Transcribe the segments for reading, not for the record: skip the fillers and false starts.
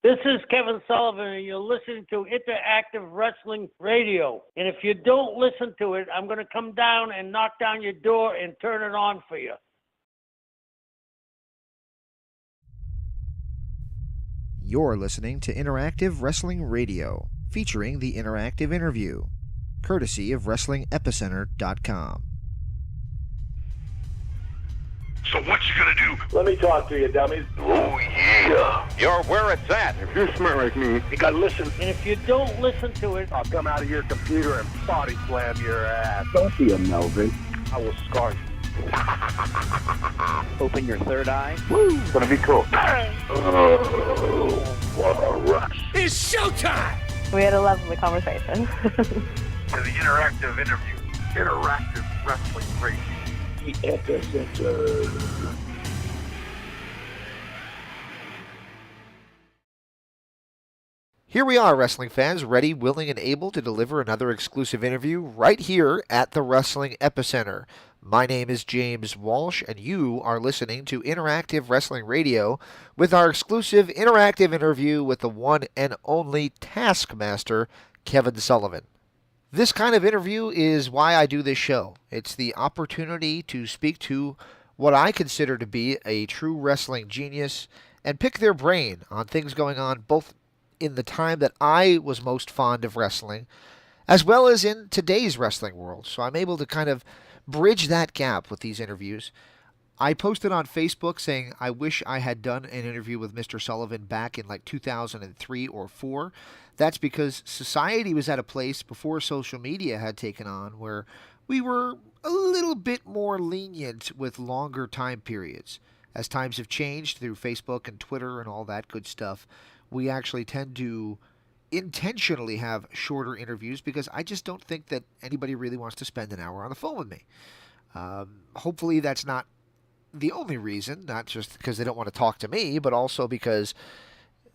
This is Kevin Sullivan, and you're listening to Interactive Wrestling Radio. And if you don't listen to it, I'm going to come down and knock down your door and turn it on for you. You're listening to Interactive Wrestling Radio, featuring the Interactive Interview, courtesy of WrestlingEpicenter.com. So what you gonna do? Let me talk to you, dummies. Oh, yeah. You're where it's at. If you're smart like me, you gotta listen. And if you don't listen to it, I'll come out of your computer and body slam your ass. Don't be a Melvin. I will scar you. Open your third eye. Woo! It's gonna be cool. Oh, what a rush. It's showtime! We had a lovely conversation. To the interactive interview. Interactive Wrestling Radio. The Epicenter. Here we are, wrestling fans, ready, willing, and able to deliver another exclusive interview right here at the Wrestling Epicenter. My name is James Walsh, and you are listening to Interactive Wrestling Radio with our exclusive interactive interview with the one and only Taskmaster, Kevin Sullivan. This kind of interview is why I do this show. It's the opportunity to speak to what I consider to be a true wrestling genius and pick their brain on things going on both in the time that I was most fond of wrestling, as well as in today's wrestling world. So I'm able to kind of bridge that gap with these interviews. I posted on Facebook saying I wish I had done an interview with Mr. Sullivan back in like 2003 or 4. That's because society was at a place before social media had taken on where we were a little bit more lenient with longer time periods. As times have changed through Facebook and Twitter and all that good stuff, we actually tend to intentionally have shorter interviews because I just don't think that anybody really wants to spend an hour on the phone with me. Hopefully that's not the only reason, not just because they don't want to talk to me, but also because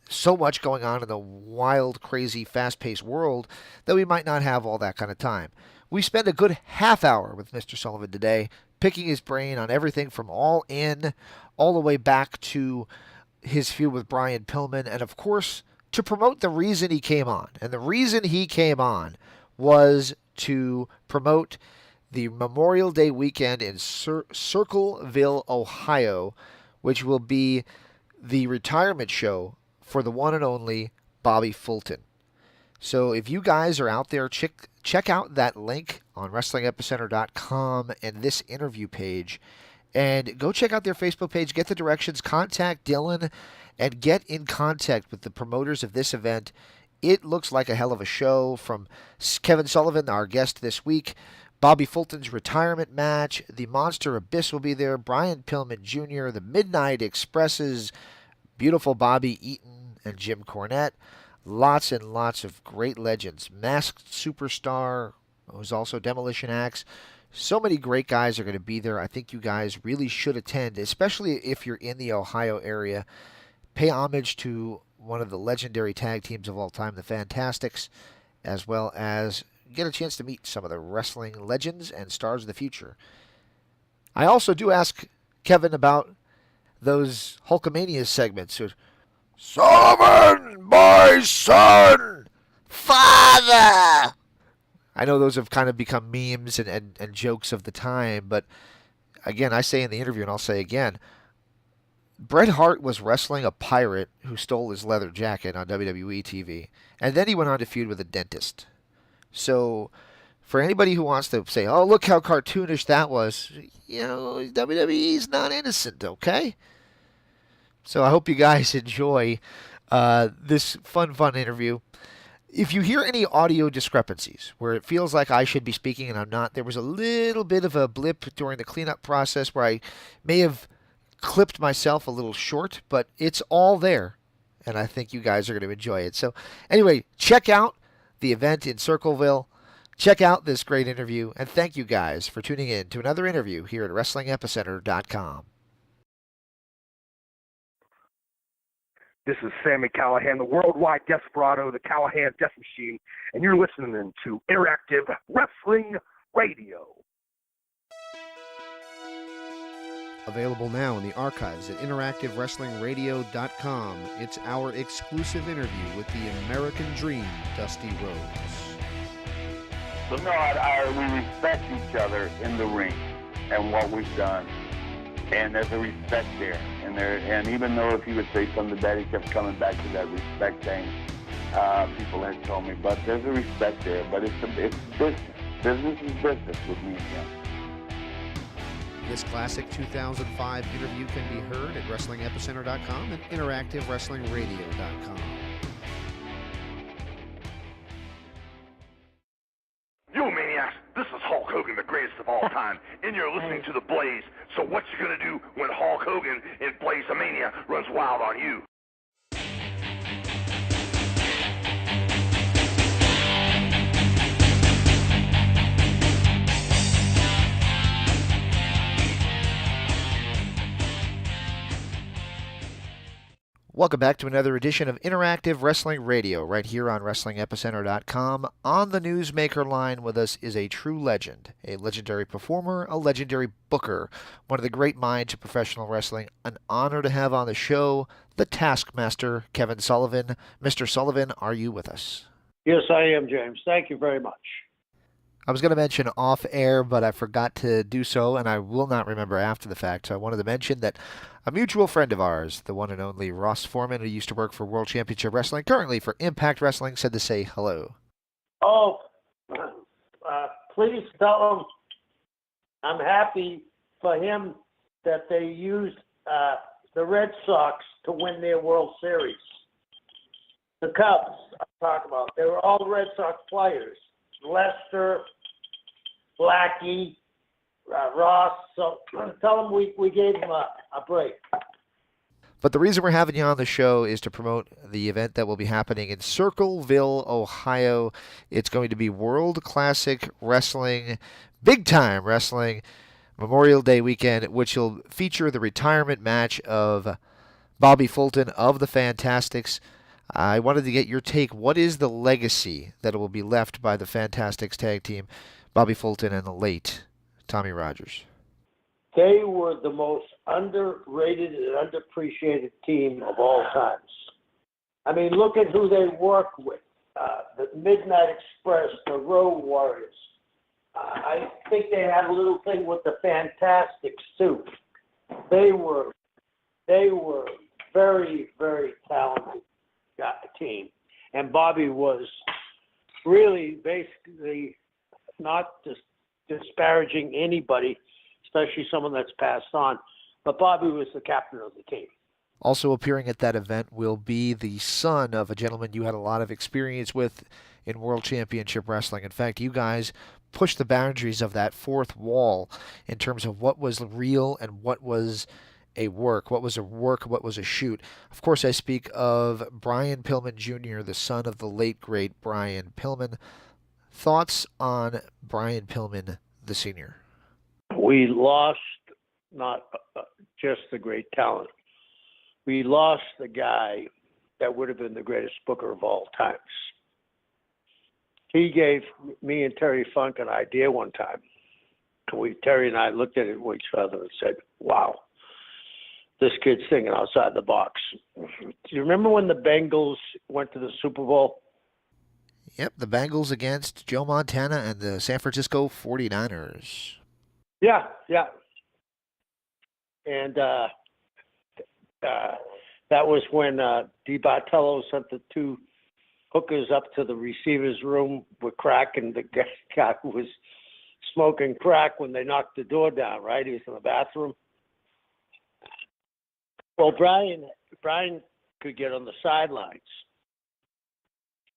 so much going on in the wild, crazy, fast-paced world that we might not have all that kind of time. We spent a good half hour with Mr. Sullivan today, picking his brain on everything from All In all the way back to his feud with Brian Pillman, and of course, to promote the reason he came on. And the reason he came on was to promote the Memorial Day weekend in Circleville, Ohio, which will be the retirement show for the one and only Bobby Fulton. So if you guys are out there, check out that link on WrestlingEpicenter.com and this interview page, and go check out their Facebook page, get the directions, contact Dylan, and get in contact with the promoters of this event. It looks like a hell of a show, from Kevin Sullivan, our guest this week, Bobby Fulton's retirement match, the Monster Abyss will be there, Brian Pillman Jr., the Midnight Expresses, beautiful Bobby Eaton and Jim Cornette, lots and lots of great legends, Masked Superstar, who's also Demolition Axe. So many great guys are going to be there. I think you guys really should attend, especially if you're in the Ohio area. Pay homage to one of the legendary tag teams of all time, the Fantastics, as well as get a chance to meet some of the wrestling legends and stars of the future. I also do ask Kevin about those Hulkamania segments. Sullivan, my son! Father! I know those have kind of become memes and jokes of the time, but again, I say in the interview, and I'll say again, Bret Hart was wrestling a pirate who stole his leather jacket on WWE TV, and then he went on to feud with a dentist. So, for anybody who wants to say, oh, look how cartoonish that was, you know, WWE's not innocent, okay? So I hope you guys enjoy this fun interview. If you hear any audio discrepancies where it feels like I should be speaking and I'm not, there was a little bit of a blip during the cleanup process where I may have clipped myself a little short, but it's all there, and I think you guys are going to enjoy it. So anyway, check out the event in Circleville. Check out this great interview, and thank you guys for tuning in to another interview here at WrestlingEpicenter.com. This is Sammy Callahan, the worldwide desperado, the Callahan Death Machine, and you're listening to Interactive Wrestling Radio. Available now in the archives at interactivewrestlingradio.com. It's our exclusive interview with the American Dream, Dusty Rhodes. So no, we respect each other in the ring and what we've done, and there's a respect there. And even though if he would say something bad, he kept coming back to that respect thing. People had told me, but there's a respect there. But it's business. Business is business with me and him. This classic 2005 interview can be heard at WrestlingEpicenter.com and InteractiveWrestlingRadio.com. You maniacs, this is Hulk Hogan, the greatest of all time, and you're listening to The Blaze. So what you gonna do when Hulk Hogan in Blaze-a-Mania runs wild on you? Welcome back to another edition of Interactive Wrestling Radio, right here on WrestlingEpicenter.com. On the Newsmaker line with us is a true legend, a legendary performer, a legendary booker, one of the great minds of professional wrestling. An honor to have on the show the Taskmaster, Kevin Sullivan. Mr. Sullivan, are you with us? Yes, I am, James. Thank you very much. I was going to mention off air, but I forgot to do so, and I will not remember after the fact. So I wanted to mention that a mutual friend of ours, the one and only Ross Foreman, who used to work for World Championship Wrestling, currently for Impact Wrestling, said to say hello. Oh, please tell him I'm happy for him that they used the Red Sox to win their World Series. The Cubs, I'm talking about, they were all Red Sox players. Lester, Blackie, Ross. So tell him we gave him a break. But the reason we're having you on the show is to promote the event that will be happening in Circleville, Ohio. It's going to be World Classic Wrestling, Big Time Wrestling, Memorial Day weekend, which will feature the retirement match of Bobby Fulton of the Fantastics. I wanted to get your take. What is the legacy that will be left by the Fantastics tag team, Bobby Fulton and the late Tommy Rogers? They were the most underrated and underappreciated team of all times. I mean, look at who they work with. The Midnight Express, the Road Warriors. I think they had a little thing with the Fantastics, too. They were very, very talented team. And Bobby was really basically not disparaging anybody, especially someone that's passed on, but Bobby was the captain of the team. Also appearing at that event will be the son of a gentleman you had a lot of experience with in World Championship Wrestling. In fact, you guys pushed the boundaries of that fourth wall in terms of what was real and what was a work, what was a shoot. Of course, I speak of Brian Pillman Jr., the son of the late, great Brian Pillman. Thoughts on Brian Pillman, the senior? We lost not just the great talent. We lost the guy that would have been the greatest booker of all times. He gave me and Terry Funk an idea one time. Terry and I looked at it with each other and said, wow, this kid's thinking outside the box. Do you remember when the Bengals went to the Super Bowl? Yep, the Bengals against Joe Montana and the San Francisco 49ers. Yeah. And that was when DiBartello sent the two hookers up to the receiver's room with crack, and the guy was smoking crack when they knocked the door down, right? He was in the bathroom. Well, Brian could get on the sidelines.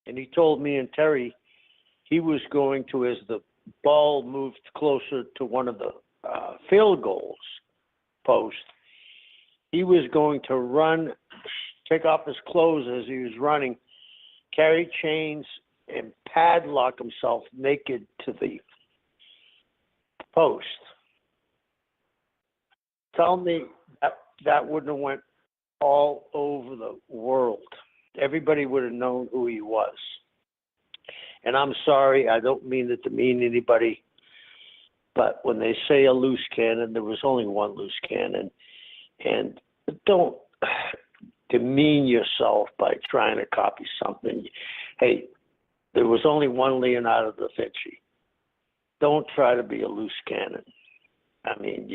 And he told me and Terry he was going to, as the ball moved closer to one of the field goals post, he was going to run, take off his clothes as he was running, carry chains, and padlock himself naked to the post. Tell me that wouldn't have went all over the world. Everybody would have known who he was. And I'm sorry, I don't mean it to mean anybody, But when they say a loose cannon, there was only one loose cannon. And don't demean yourself by trying to copy something. Hey, there was only one Leonardo da Vinci. Don't try to be a loose cannon. I mean,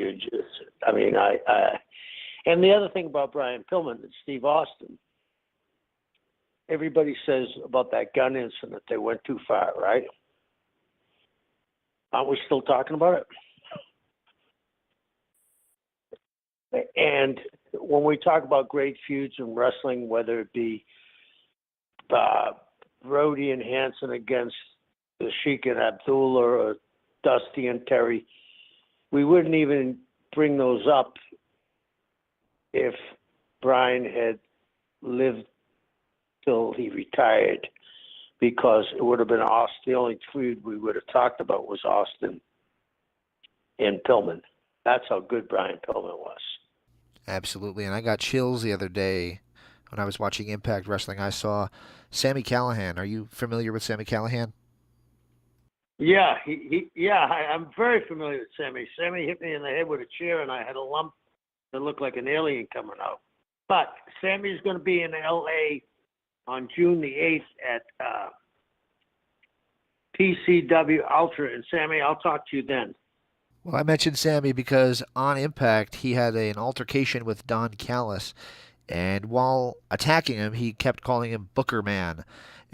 and the other thing about Brian Pillman and Steve Austin, everybody says about that gun incident, they went too far, right? Aren't we still talking about it? And when we talk about great feuds in wrestling, whether it be Brody and Hanson against the Sheik and Abdullah or Dusty and Terry, we wouldn't even bring those up if Brian had lived till he retired, because it would have been Austin. The only feud we would have talked about was Austin and Pillman. That's how good Brian Pillman was. Absolutely, and I got chills the other day when I was watching Impact Wrestling. I saw Sami Callihan. Are you familiar with Sami Callihan? Yeah, I'm very familiar with Sami. Sami hit me in the head with a chair, and I had a lump that looked like an alien coming out. But Sami's going to be in L.A. on June the 8th at PCW Ultra. And Sami, I'll talk to you then. Well, I mentioned Sami because on Impact, he had an altercation with Don Callis. And while attacking him, he kept calling him Booker Man.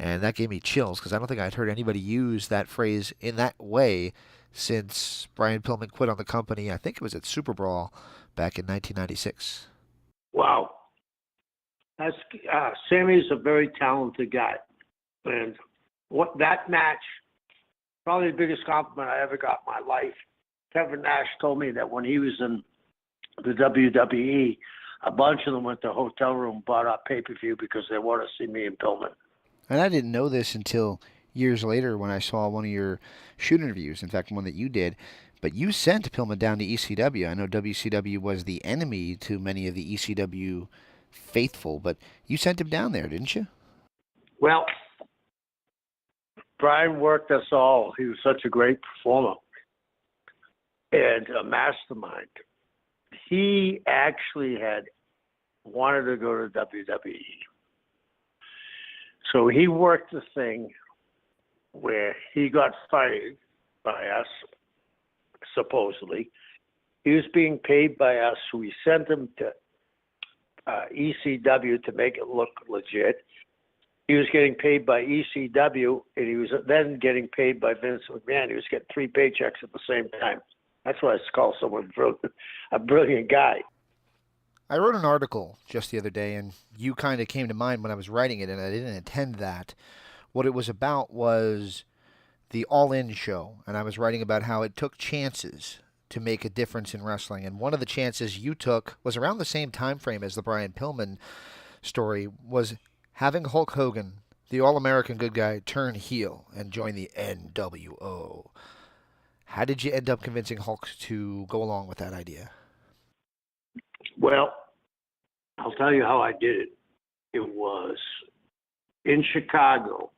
And that gave me chills because I don't think I'd heard anybody use that phrase in that way since Brian Pillman quit on the company. I think it was at Super Brawl back in 1996. Wow. That's Sami's a very talented guy. And what that match, probably the biggest compliment I ever got in my life. Kevin Nash told me that when he was in the WWE, a bunch of them went to a hotel room, bought up pay-per-view because they want to see me and Pillman. And I didn't know this until years later when I saw one of your shoot interviews, in fact, one that you did. But you sent Pillman down to ECW. I know WCW was the enemy to many of the ECW faithful, but you sent him down there, didn't you? Well, Brian worked us all. He was such a great performer and a mastermind. He actually had wanted to go to WWE. So he worked the thing where he got fired by us, supposedly. He was being paid by us. We sent him to ECW to make it look legit. He was getting paid by ECW, and he was then getting paid by Vince McMahon. He was getting 3 paychecks at the same time. That's why I call someone a brilliant guy. I wrote an article just the other day, and you kind of came to mind when I was writing it, and I didn't intend that. What it was about was the All In show, and I was writing about how it took chances to make a difference in wrestling. And one of the chances you took was around the same time frame as the Brian Pillman story, was having Hulk Hogan, the All-American good guy, turn heel and join the nWo. How did you end up convincing Hulk to go along with that idea? Well, I'll tell you how I did it. It was in Chicago.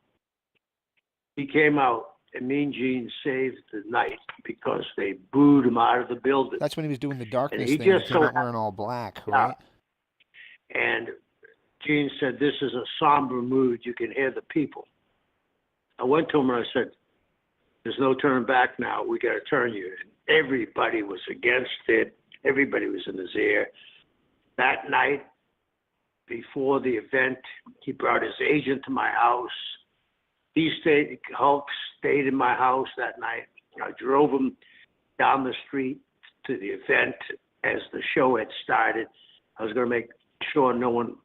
He came out, and Mean Gene saved the night because they booed him out of the building. That's when he was doing the darkness he thing. just He came out wearing all black, right? And Gene said, "This is a somber mood. You can hear the people." I went to him and I said, "There's no turning back now. We got to turn you." And everybody was against it. Everybody was in his ear. That night, before the event, he brought his agent to my house. Hulk stayed in my house that night. I drove him down the street to the event as the show had started. I was going to make sure no one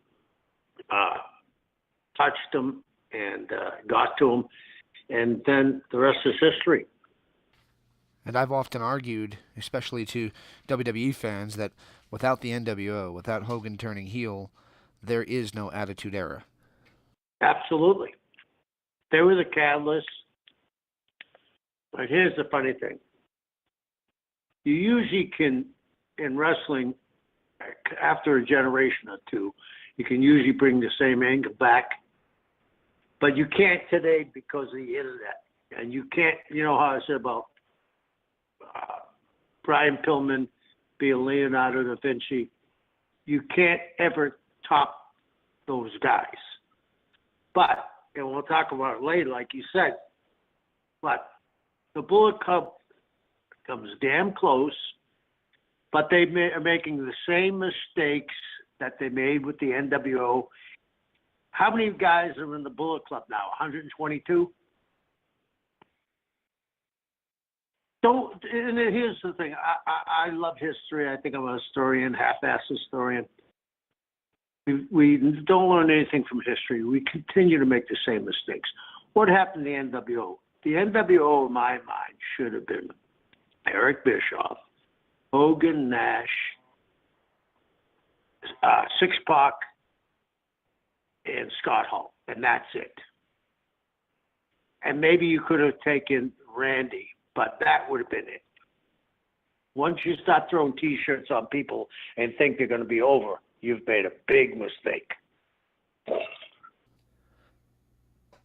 touched him and got to him. And then the rest is history. And I've often argued, especially to WWE fans, that without the nWo, without Hogan turning heel, there is no Attitude Era. Absolutely. They were the catalyst. But here's the funny thing. You usually can, in wrestling, after a generation or two, you can usually bring the same angle back. But you can't today because of the internet. And you can't, you know how I said about Brian Pillman, be a Leonardo da Vinci. You can't ever top those guys. But, and we'll talk about it later, like you said, but the Bullet Club comes damn close, but they are making the same mistakes that they made with the nWo. How many guys are in the Bullet Club now? 122? And here's the thing. I love history. I think I'm a historian, half-ass historian. We don't learn anything from history. We continue to make the same mistakes. What happened to the nWo? The nWo, in my mind, should have been Eric Bischoff, Hogan, Nash, Six-Pac, and Scott Hall, and that's it. And maybe you could have taken Randy, but that would have been it. Once you start throwing T-shirts on people and think they're going to be over, you've made a big mistake.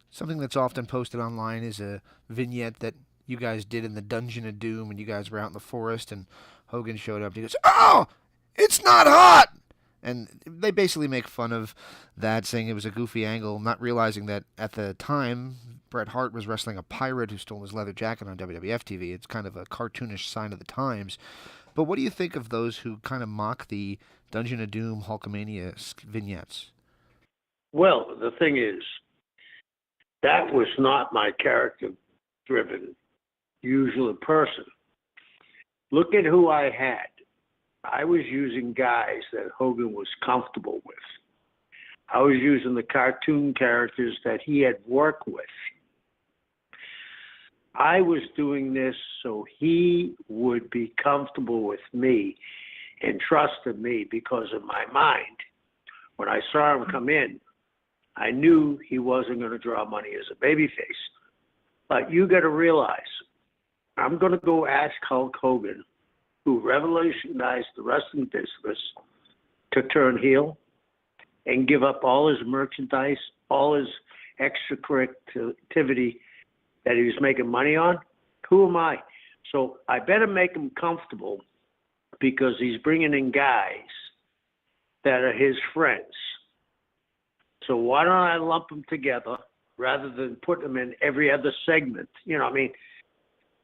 Something that's often posted online is a vignette that you guys did in the Dungeon of Doom when you guys were out in the forest and Hogan showed up. He goes, "Oh, it's not hot!" And they basically make fun of that, saying it was a goofy angle, not realizing that at the time, Bret Hart was wrestling a pirate who stole his leather jacket on WWF TV. It's kind of a cartoonish sign of the times. But what do you think of those who kind of mock the Dungeon of Doom Hulkamania vignettes? Well, the thing is, that was not my character-driven, usual person. Look at who I had. I was using guys that Hogan was comfortable with. I was using the cartoon characters that he had worked with. I was doing this so he would be comfortable with me and trusted me, because in my mind, when I saw him come in, I knew he wasn't going to draw money as a babyface. But you got to realize, I'm going to go ask Hulk Hogan, who revolutionized the wrestling business, to turn heel and give up all his merchandise, all his extra activity that he was making money on. Who am I? So I better make him comfortable, because he's bringing in guys that are his friends. So why don't I lump them together rather than put them in every other segment? You know, I mean,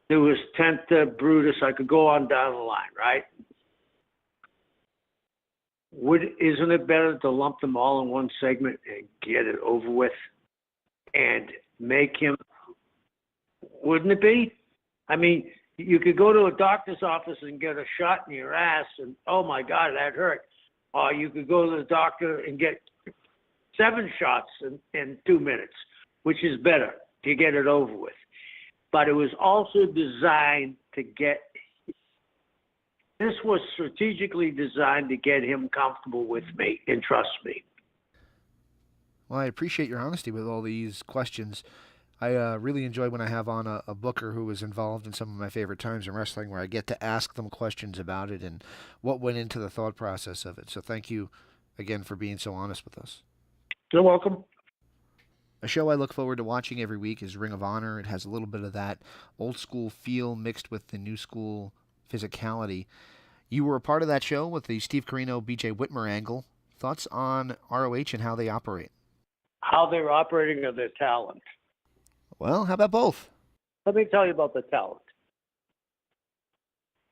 there was Tenta, Brutus. I could go on down the line, right? Isn't it better to lump them all in one segment and get it over with and make him? Wouldn't it be? I mean, you could go to a doctor's office and get a shot in your ass, and oh my God, that hurt. Or you could go to the doctor and get 7 shots in 2 minutes, which is better to get it over with. But it was also designed to this was strategically designed to get him comfortable with me and trust me. Well, I appreciate your honesty with all these questions. I really enjoy when I have on a booker who was involved in some of my favorite times in wrestling, where I get to ask them questions about it and what went into the thought process of it. So thank you again for being so honest with us. You're welcome. A show I look forward to watching every week is Ring of Honor. It has a little bit of that old school feel mixed with the new school physicality. You were a part of that show with the Steve Corino, BJ Whitmer angle. Thoughts on ROH and how they operate? How they're operating or their talent? Well, how about both? Let me tell you about the talent.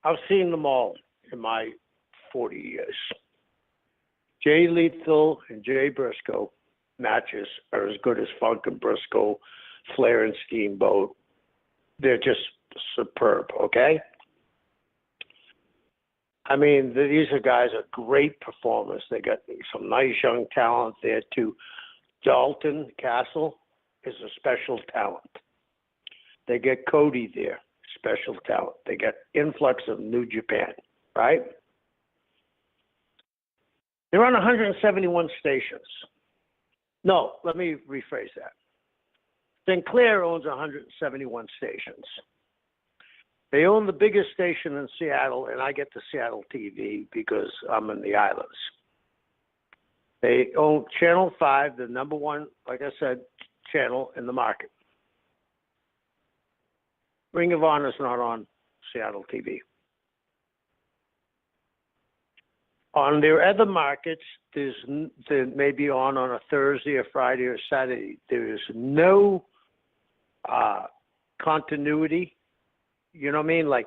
I've seen them all in my 40 years. Jay Lethal and Jay Briscoe matches are as good as Funk and Briscoe, Flair and Steamboat. They're just superb, okay? I mean, these are guys are great performers. They got some nice young talent there too. Dalton Castle is a special talent. They get Cody there, special talent. They get influx of New Japan, right? They're on 171 stations. No, let me rephrase that. Sinclair owns 171 stations. They own the biggest station in Seattle, and I get the Seattle TV because I'm in the islands. They own Channel 5, the number one, like I said, channel in the market. Ring of Honor is not on Seattle TV. On their other markets, there may be on a Thursday or Friday or Saturday. There is no continuity. You know what I mean? Like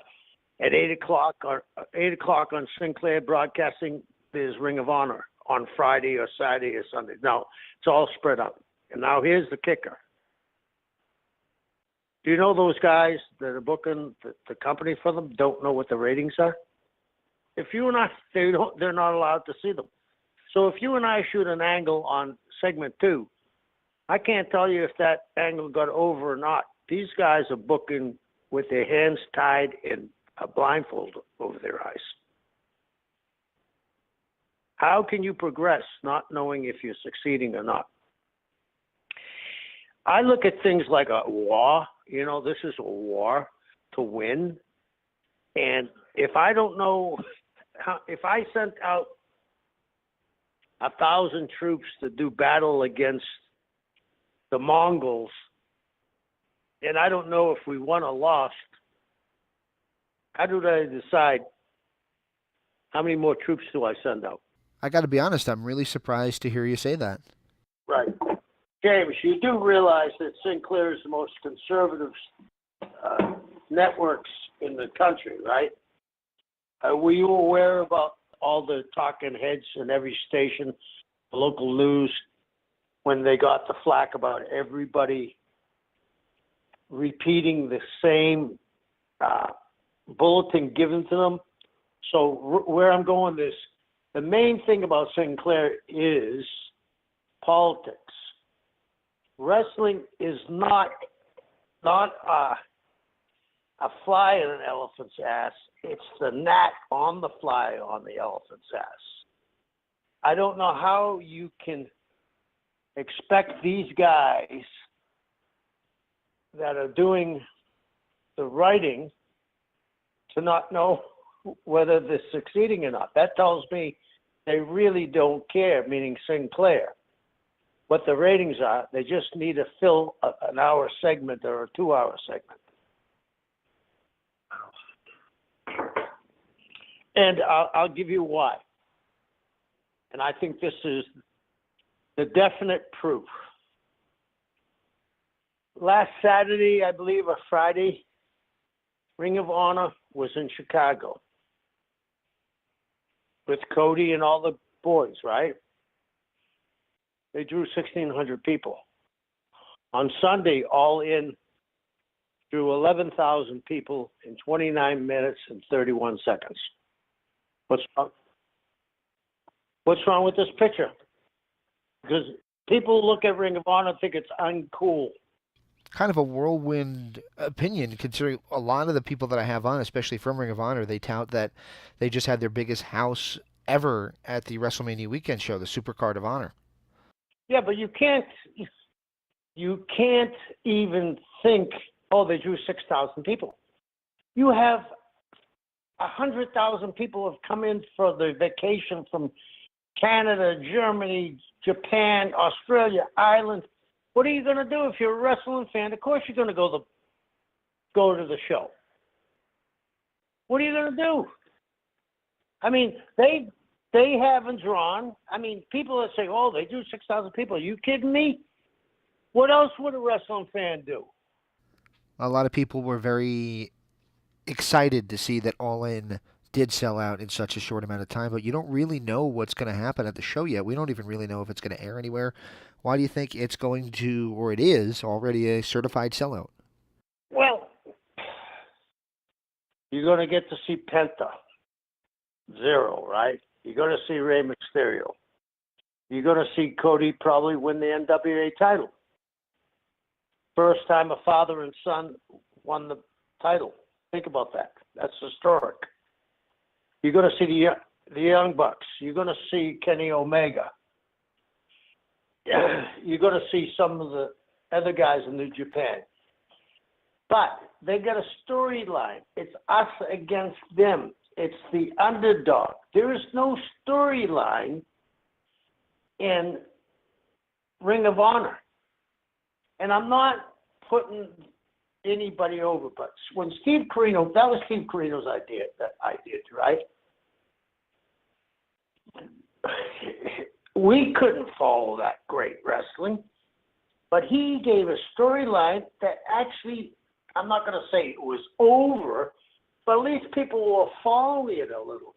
at 8 o'clock on Sinclair Broadcasting, there's Ring of Honor on Friday or Saturday or Sunday. Now it's all spread out. And now here's the kicker. Do you know those guys that are booking the company for them don't know what the ratings are? If you and I, they're not allowed to see them. So if you and I shoot an angle on segment 2, I can't tell you if that angle got over or not. These guys are booking with their hands tied and a blindfold over their eyes. How can you progress not knowing if you're succeeding or not? I look at things like a war. You know, this is a war to win. And if I don't know, if I sent out 1,000 troops to do battle against the Mongols, and I don't know if we won or lost, how do I decide how many more troops do I send out? I got to be honest, I'm really surprised to hear you say that. Right. James, you do realize that Sinclair is the most conservative networks in the country, right? Were you aware about all the talking heads in every station, the local news, when they got the flack about everybody repeating the same bulletin given to them? So where I'm going is, the main thing about Sinclair is politics. Wrestling is not a fly in an elephant's ass. It's the gnat on the fly on the elephant's ass. I don't know how you can expect these guys that are doing the writing to not know whether they're succeeding or not. That tells me they really don't care, meaning Sinclair, what the ratings are. They just need to fill an hour segment or a 2-hour segment. And I'll give you why. And I think this is the definite proof. Last Saturday, I believe, or Friday, Ring of Honor was in Chicago with Cody and all the boys, right? They drew 1,600 people. On Sunday, All In drew 11,000 people in 29 minutes and 31 seconds. What's wrong? What's wrong with this picture? Because people look at Ring of Honor and think it's uncool. Kind of a whirlwind opinion, considering a lot of the people that I have on, especially from Ring of Honor, they tout that they just had their biggest house ever at the WrestleMania weekend show, the Supercard of Honor. Yeah, but you can't even think, oh, they drew 6,000 people. You have 100,000 people have come in for the vacation from Canada, Germany, Japan, Australia, Ireland. What are you going to do if you're a wrestling fan? Of course you're going to go to the show. What are you going to do? I mean, they haven't drawn. I mean, people that say, oh, they drew 6,000 people. Are you kidding me? What else would a wrestling fan do? A lot of people were very excited to see that All In did sell out in such a short amount of time, but you don't really know what's going to happen at the show yet. We don't even really know if it's going to air anywhere. Why do you think it's going to, or it is, already a certified sellout? Well, you're going to get to see Penta. 0, right? You're going to see Rey Mysterio. You're going to see Cody probably win the NWA title. First time a father and son won the title. Think about that. That's historic. You're going to see the Young Bucks. You're going to see Kenny Omega. You're going to see some of the other guys in New Japan. But they got a storyline. It's us against them. It's the underdog. There is no storyline in Ring of Honor. And I'm not putting anybody over. But when Steve Corino, that was Steve Corino's idea, right? We couldn't follow that great wrestling, but he gave a storyline that actually, I'm not going to say it was over, but at least people were following it a little.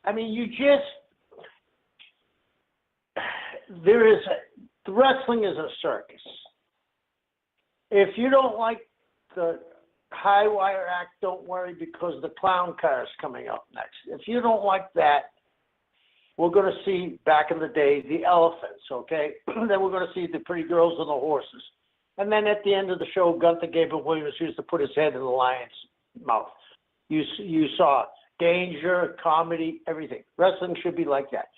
I mean, wrestling is a circus. If you don't like the high wire act, don't worry, because the clown car is coming up next. If you don't like that, we're going to see, back in the day, the elephants, okay? Then we're going to see the pretty girls and the horses. And then at the end of the show, Gunther Gabriel Williams used to put his head in the lion's mouth. You saw danger, comedy, everything. Wrestling should be like that.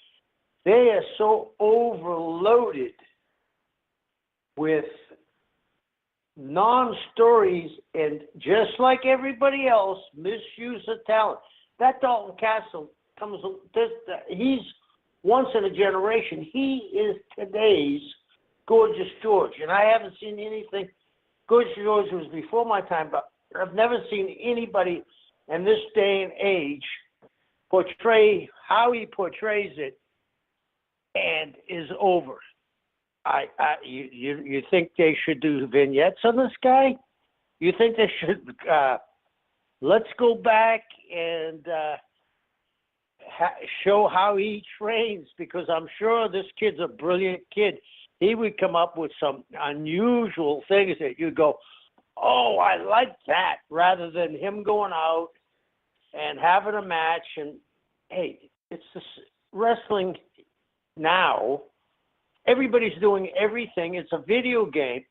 They are so overloaded with non-stories and, just like everybody else, misuse of talent. That Dalton Castle he's once in a generation. He is today's Gorgeous George, and I haven't seen anything. Gorgeous George was before my time, but I've never seen anybody in this day and age portray how he portrays it and is over. You think they should do vignettes on this guy? You think they should let's go back and show how he trains, because I'm sure this kid's a brilliant kid. He would come up with some unusual things that you go, oh, I like that, rather than him going out and having a match. And hey, it's this wrestling now. Everybody's doing everything. It's a video game.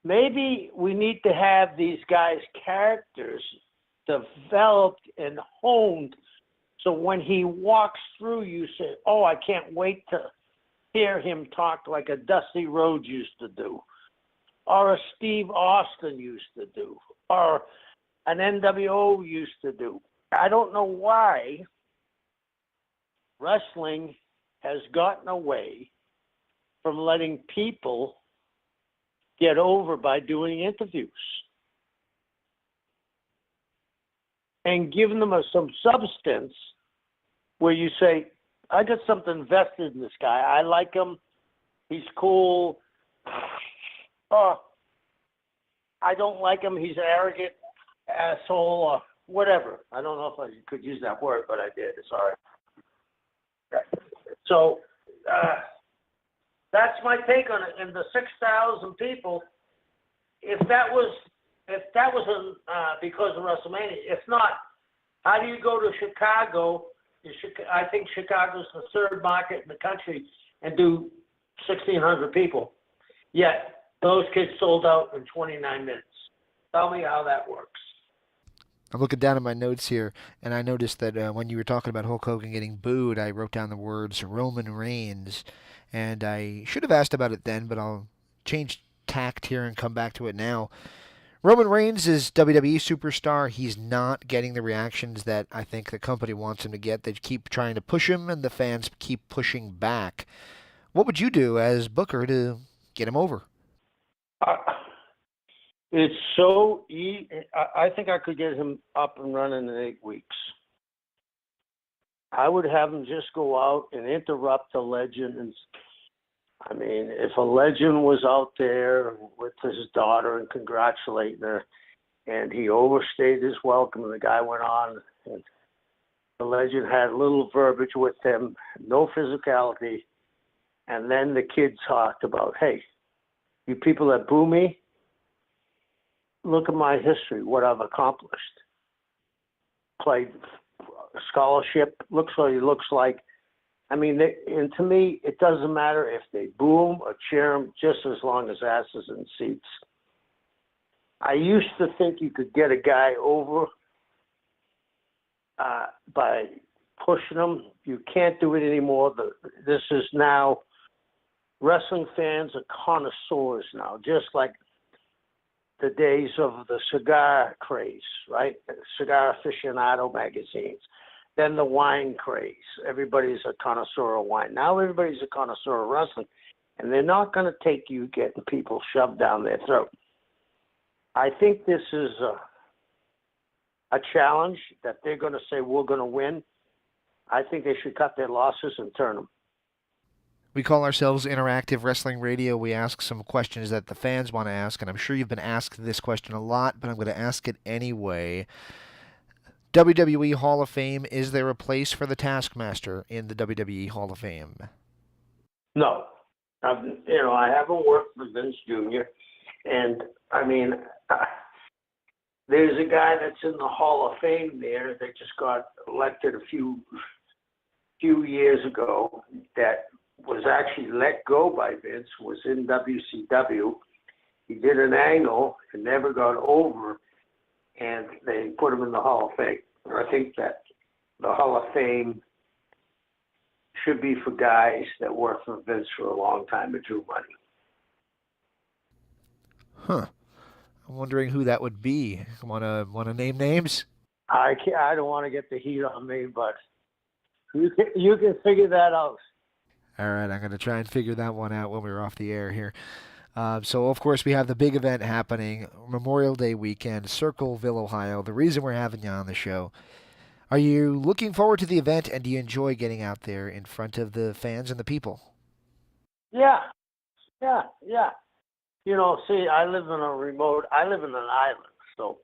Maybe we need to have these guys' characters developed and honed, so when he walks through, you say, oh, I can't wait to hear him talk like a Dusty Rhodes used to do, or a Steve Austin used to do, or an nWo used to do. I don't know why wrestling has gotten away from letting people get over by doing interviews and giving them some substance where you say, I got something vested in this guy. I like him. He's cool. Oh, I don't like him. He's an arrogant asshole or whatever. I don't know if I could use that word, but I did. Sorry. So that's my take on it. And the 6,000 people, if that was because of WrestleMania, if not, how do you go to Chicago? I think Chicago's the third market in the country, and do 1,600 people. Yet those kids sold out in 29 minutes. Tell me how that works. I'm looking down at my notes here, and I noticed that when you were talking about Hulk Hogan getting booed, I wrote down the words Roman Reigns, and I should have asked about it then, but I'll change tact here and come back to it now. Roman Reigns is WWE superstar. He's not getting the reactions that I think the company wants him to get. They keep trying to push him, and the fans keep pushing back. What would you do as Booker to get him over? It's so easy. I think I could get him up and running in 8 weeks. I would have him just go out and interrupt a legend. And I mean, if a legend was out there with his daughter and congratulating her, and he overstayed his welcome, and the guy went on, and the legend had a little verbiage with him, no physicality, and then the kid talked about, hey, you people that boo me, look at my history, what I've accomplished. Played scholarship, looks what he looks like. I mean, and to me, it doesn't matter if they boo him or cheer him, just as long as asses in seats. I used to think you could get a guy over by pushing him. You can't do it anymore. This is now, wrestling fans are connoisseurs now, just like the days of the cigar craze, right? Cigar aficionado magazines. Then the wine craze. Everybody's a connoisseur of wine. Now everybody's a connoisseur of wrestling. And they're not going to take you getting people shoved down their throat. I think this is a challenge that they're going to say we're going to win. I think they should cut their losses and turn them. We call ourselves Interactive Wrestling Radio. We ask some questions that the fans want to ask, and I'm sure you've been asked this question a lot, but I'm going to ask it anyway. WWE Hall of Fame, is there a place for the Taskmaster in the WWE Hall of Fame? No. I haven't worked for Vince Jr., and, I mean, there's a guy that's in the Hall of Fame there that just got elected a few years ago that was actually let go by Vince, was in WCW. He did an angle and never got over, and they put him in the Hall of Fame. I think that the Hall of Fame should be for guys that worked for Vince for a long time and drew money. Huh. I'm wondering who that would be. Want to name names? I don't want to get the heat on me, but you can figure that out. All right, I'm going to try and figure that one out when we're off the air here. So, of course, we have the big event happening, Memorial Day weekend, Circleville, Ohio. The reason we're having you on the show. Are you looking forward to the event, and do you enjoy getting out there in front of the fans and the people? Yeah. See, I live in an island, so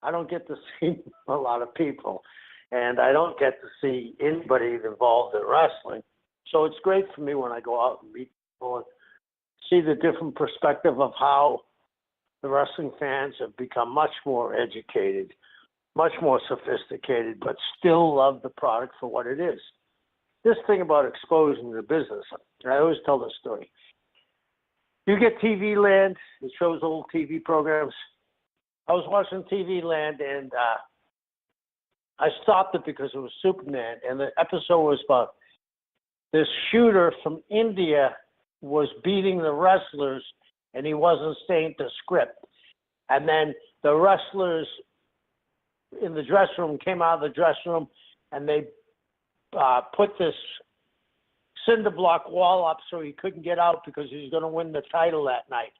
I don't get to see a lot of people, and I don't get to see anybody involved in wrestling. So it's great for me when I go out and meet people and see the different perspective of how the wrestling fans have become much more educated, much more sophisticated, but still love the product for what it is. This thing about exposing the business, I always tell this story. You get TV Land, it shows old TV programs. I was watching TV Land, and I stopped it because it was Superman, and the episode was about this shooter from India was beating the wrestlers, and he wasn't staying to script. And then the wrestlers in the dressing room came out of the dressing room, and they put this cinder block wall up so he couldn't get out because he was going to win the title that night.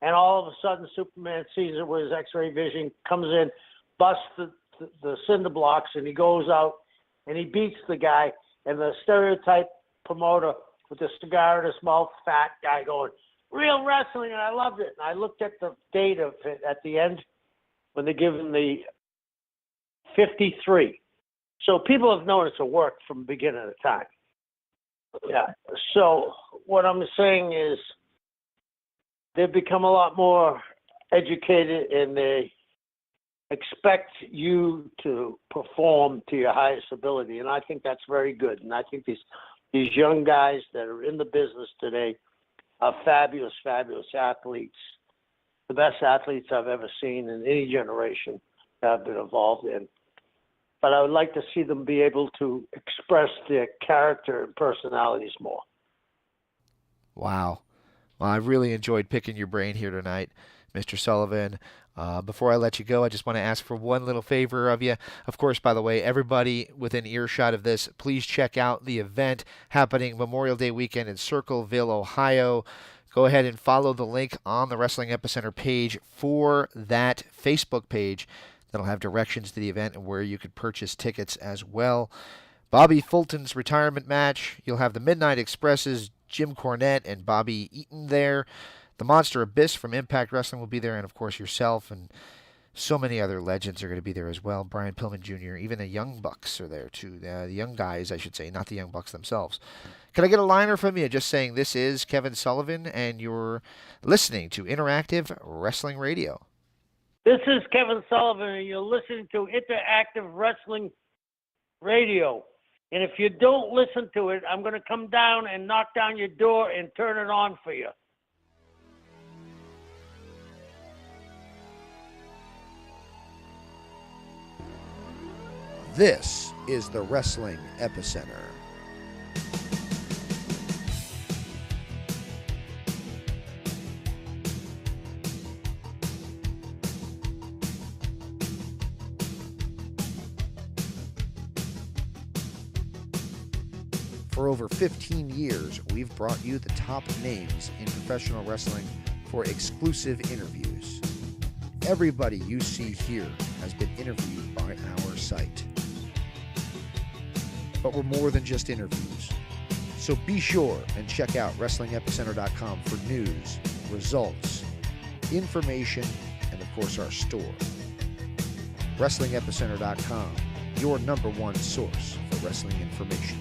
And all of a sudden, Superman sees it with his X-ray vision, comes in, busts the cinder blocks, and he goes out, and he beats the guy. And the stereotype promoter with the cigar in his mouth, fat guy going, real wrestling, and I loved it. And I looked at the date of it at the end when they give him the 53. So people have known it's a work from the beginning of the time. Yeah. So what I'm saying is they've become a lot more educated, and they expect you to perform to your highest ability, and I think that's very good. And I think these young guys that are in the business today are fabulous, fabulous athletes, the best athletes I've ever seen in any generation that I've been involved in. But I would like to see them be able to express their character and personalities more. Wow. Well, I've really enjoyed picking your brain here tonight, Mr. Sullivan. Before I let you go, I just want to ask for one little favor of you. Of course, by the way, everybody within earshot of this, please check out the event happening Memorial Day weekend in Circleville, Ohio. Go ahead and follow the link on the Wrestling Epicenter page for that Facebook page. That'll have directions to the event and where you could purchase tickets as well. Bobby Fulton's retirement match. You'll have the Midnight Express's Jim Cornette and Bobby Eaton there. The Monster Abyss from Impact Wrestling will be there, and of course yourself, and so many other legends are going to be there as well. Brian Pillman Jr., even the Young Bucks are there too. The young guys, I should say, not the Young Bucks themselves. Can I get a liner from you just saying this is Kevin Sullivan, and you're listening to Interactive Wrestling Radio? This is Kevin Sullivan, and you're listening to Interactive Wrestling Radio. And if you don't listen to it, I'm going to come down and knock down your door and turn it on for you. This is the Wrestling Epicenter. For over 15 years, we've brought you the top names in professional wrestling for exclusive interviews. everybody you see here has been interviewed by our site. But we're more than just interviews. So be sure and check out WrestlingEpicenter.com for news, results, information, and of course our store. WrestlingEpicenter.com, your #1 source for wrestling information.